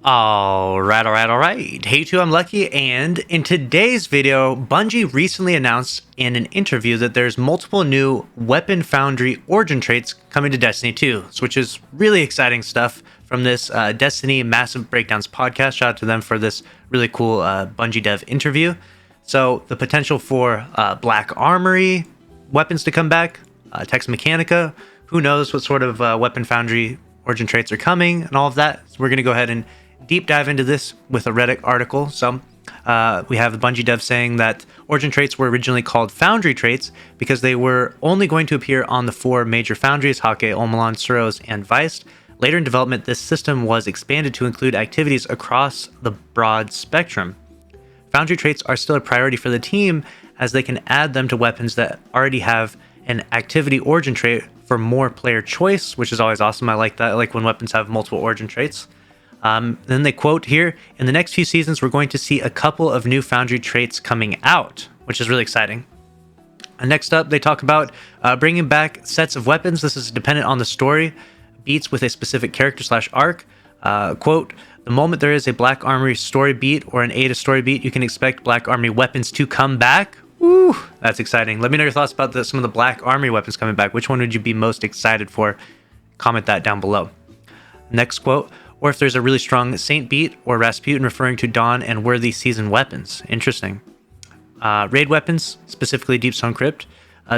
All right. Hey, too, I'm Lucky, and in today's video, Bungie recently announced in an interview that there's multiple new Weapon Foundry origin traits coming to Destiny 2, which is really exciting stuff from this Destiny Massive Breakdowns podcast. Shout out to them for this really cool Bungie dev interview. So the potential for Black Armory weapons to come back, Tex Mechanica, who knows what sort of Weapon Foundry origin traits are coming and all of that. So we're going to go ahead and deep dive into this with a Reddit article. So we have the Bungie dev saying that origin traits were originally called Foundry traits because they were only going to appear on the four major foundries, Hake, Omelan, Suros, and Viced. Later in development, this system was expanded to include activities across the broad spectrum. Foundry traits are still a priority for the team as they can add them to weapons that already have an activity origin trait for more player choice, which is always awesome. I like that. I like when weapons have multiple origin traits. Then they quote here, in the next few seasons, we're going to see a couple of new Foundry traits coming out, which is really exciting. And next up, they talk about bringing back sets of weapons. This is dependent on the story, beats with a specific character/arc. Quote, the moment there is a Black Armory story beat or an Ada story beat, you can expect Black Armory weapons to come back. Woo, that's exciting. Let me know your thoughts about some of the Black Armory weapons coming back. Which one would you be most excited for? Comment that down below. Next quote, or if there's a really strong Saint beat or Rasputin referring to Dawn and worthy season weapons. Interesting. Raid weapons, specifically Deep Stone Crypt.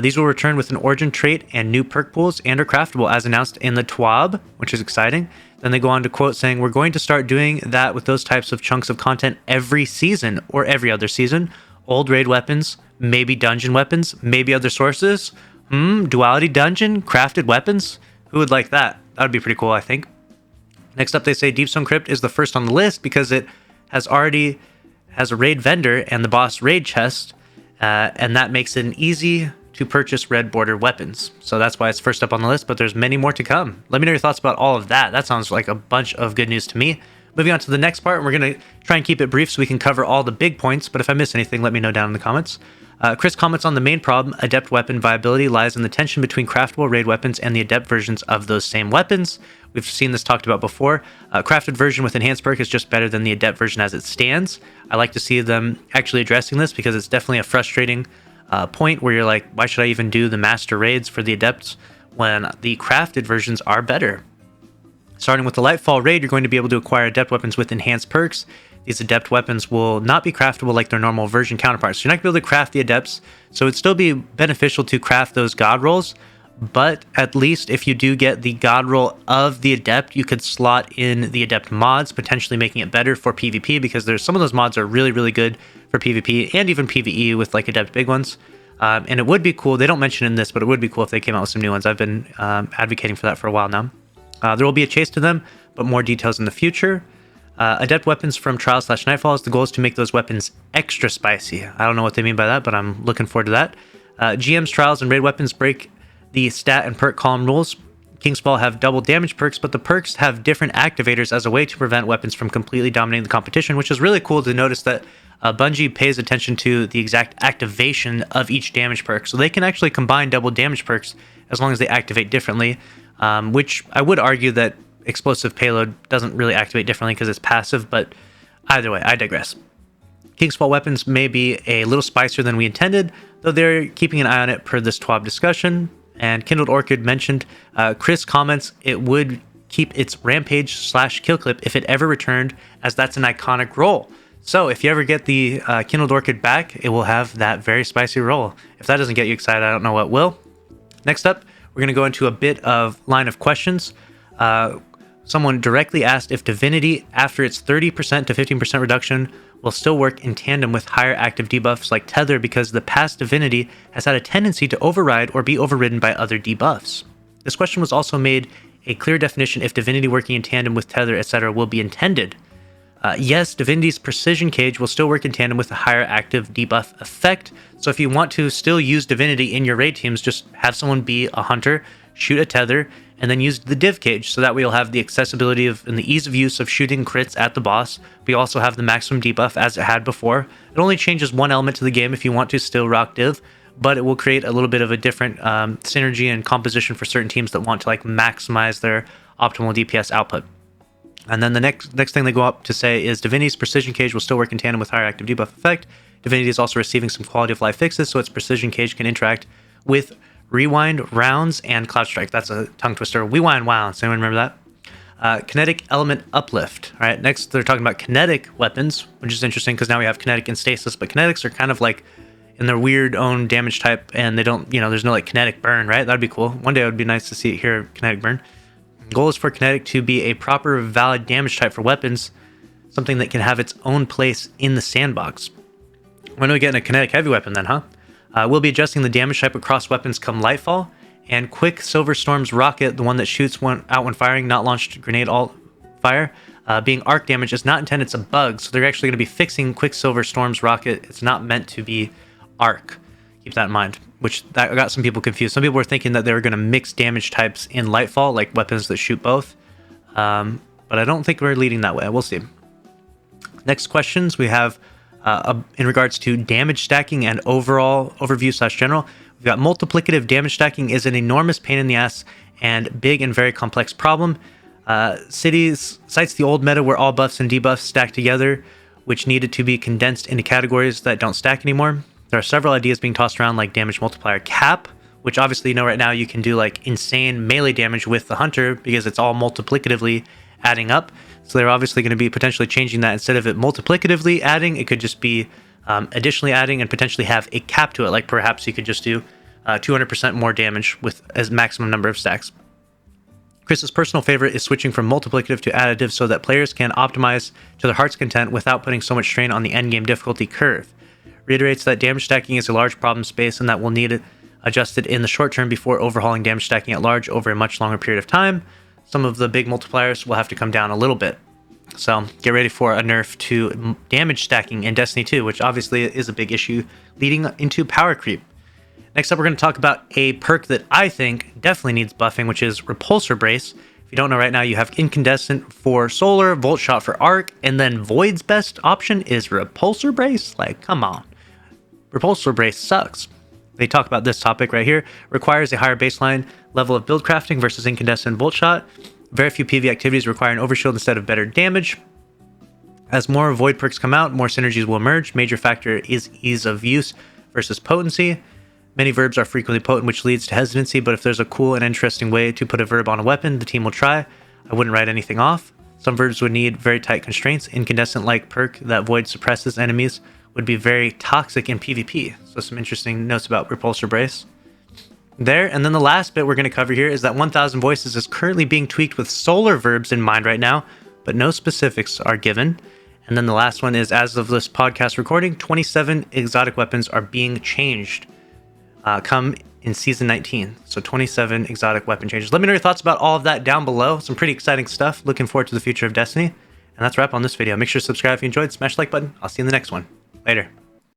These will return with an origin trait and new perk pools and are craftable as announced in the TWAB, which is exciting. Then they go on to quote saying, we're going to start doing that with those types of chunks of content every season or every other season. Old raid weapons, maybe dungeon weapons, maybe other sources. Duality dungeon, crafted weapons. Who would like that? That would be pretty cool, I think. Next up, they say Deepstone Crypt is the first on the list because it has a raid vendor and the boss raid chest, and that makes it an easy to purchase red border weapons. So that's why it's first up on the list, but there's many more to come. Let me know your thoughts about all of that. That sounds like a bunch of good news to me. Moving on to the next part, and we're going to try and keep it brief so we can cover all the big points, but if I miss anything, let me know down in the comments. Chris comments on the main problem, adept weapon viability lies in the tension between craftable raid weapons and the adept versions of those same weapons. We've seen this talked about before. Crafted version with enhanced perk is just better than the adept version as it stands. I like to see them actually addressing this because it's definitely a frustrating point where you're like, why should I even do the master raids for the adepts when the crafted versions are better? Starting with the Lightfall raid, you're going to be able to acquire adept weapons with enhanced perks. These adept weapons will not be craftable like their normal version counterparts. So you're not going to be able to craft the adepts, so it'd still be beneficial to craft those god rolls, but at least if you do get the god roll of the adept, you could slot in the adept mods, potentially making it better for PvP, because there's some of those mods are really, really good for PvP and even PvE with like adept big ones. And it would be cool, they don't mention in this, but it would be cool if they came out with some new ones. I've been advocating for that for a while now. There will be a chase to them, but more details in the future. Adept weapons from Trials/Nightfalls. The goal is to make those weapons extra spicy. I don't know what they mean by that, but I'm looking forward to that. GM's Trials and raid weapons break the stat and perk column rules. King's Fall have double damage perks, but the perks have different activators as a way to prevent weapons from completely dominating the competition, which is really cool to notice that Bungie pays attention to the exact activation of each damage perk. So they can actually combine double damage perks as long as they activate differently, which I would argue that explosive payload doesn't really activate differently because it's passive, but either way, I digress. King's Fall weapons may be a little spicier than we intended, though they're keeping an eye on it per this TWAB discussion. And Kindled Orchid mentioned, Chris comments, it would keep its rampage/kill clip if it ever returned, as that's an iconic role. So if you ever get the Kindled Orchid back, it will have that very spicy role. If that doesn't get you excited, I don't know what will. Next up, we're going to go into a bit of line of questions. Someone directly asked if Divinity, after its 30% to 15% reduction, will still work in tandem with higher active debuffs like Tether, because the past Divinity has had a tendency to override or be overridden by other debuffs. This question was also made a clear definition if Divinity working in tandem with Tether, etc. will be intended. Yes, Divinity's Precision Cage will still work in tandem with a higher active debuff effect, so if you want to still use Divinity in your raid teams, just have someone be a hunter, shoot a Tether, and then use the Div Cage, so that way you'll have the accessibility of and the ease of use of shooting crits at the boss, but you also have the maximum debuff as it had before. It only changes one element to the game if you want to still rock Div, but it will create a little bit of a different synergy and composition for certain teams that want to like maximize their optimal DPS output. And then the next thing they go up to say is Divinity's Precision Cage will still work in tandem with higher active debuff effect. Divinity is also receiving some quality of life fixes, so its Precision Cage can interact with Rewind Rounds and Cloud Strike. That's a tongue twister. Rewind Rounds. Anyone remember that? Kinetic Element Uplift. All right, next they're talking about kinetic weapons, which is interesting because now we have kinetic and stasis, but kinetics are kind of like in their weird own damage type, and they don't, there's no like kinetic burn, right? That'd be cool. One day it would be nice to see it here, kinetic burn. Goal is for kinetic to be a proper valid damage type for weapons, something that can have its own place in the sandbox. When are we getting a kinetic heavy weapon then, huh? We'll be adjusting the damage type across weapons come Lightfall, and Quicksilver Storm's rocket, the one that shoots out when firing, not launched grenade alt fire, being arc damage is not intended, it's a bug, so they're actually going to be fixing Quicksilver Storm's rocket. It's not meant to be arc. Keep that in mind, which that got some people confused. Some people were thinking that they were going to mix damage types in Lightfall, like weapons that shoot both. But I don't think we're leading that way. We'll see. Next questions we have in regards to damage stacking and overall overview / general. We've got multiplicative damage stacking is an enormous pain in the ass and big and very complex problem. Cities cites the old meta where all buffs and debuffs stack together, which needed to be condensed into categories that don't stack anymore. There are several ideas being tossed around like damage multiplier cap, which obviously right now you can do like insane melee damage with the hunter because it's all multiplicatively adding up. So they're obviously going to be potentially changing that. Instead of it multiplicatively adding, it could just be additionally adding and potentially have a cap to it. Like perhaps you could just do 200% more damage with as maximum number of stacks. Chris's personal favorite is switching from multiplicative to additive so that players can optimize to their heart's content without putting so much strain on the endgame difficulty curve. Reiterates that damage stacking is a large problem space and that will need it adjusted in the short term before overhauling damage stacking at large over a much longer period of time. Some of the big multipliers will have to come down a little bit. So get ready for a nerf to damage stacking in Destiny 2, which obviously is a big issue leading into power creep. Next up, we're going to talk about a perk that I think definitely needs buffing, which is Repulsor Brace. If you don't know right now, you have Incandescent for Solar, Volt Shot for Arc, and then Void's best option is Repulsor Brace. Like, come on. Repulsor Brace sucks. They talk about this topic right here. Requires a higher baseline level of build crafting versus Incandescent Volt Shot. Very few PvE activities require an overshield instead of better damage. As more Void perks come out, more synergies will emerge. Major factor is ease of use versus potency. Many verbs are frequently potent, which leads to hesitancy, but if there's a cool and interesting way to put a verb on a weapon, the team will try. I wouldn't write anything off. Some verbs would need very tight constraints. Incandescent-like perk that Void suppresses enemies would be very toxic in PvP. So some interesting notes about Repulsor Brace there. And then the last bit we're going to cover here is that 1000 Voices is currently being tweaked with solar verbs in mind right now, but no specifics are given. And then the last one is, as of this podcast recording, 27 exotic weapons are being changed come in Season 19. So 27 exotic weapon changes. Let me know your thoughts about all of that down below. Some pretty exciting stuff. Looking forward to the future of Destiny. And that's a wrap on this video. Make sure to subscribe if you enjoyed. Smash the like button. I'll see you in the next one. Later.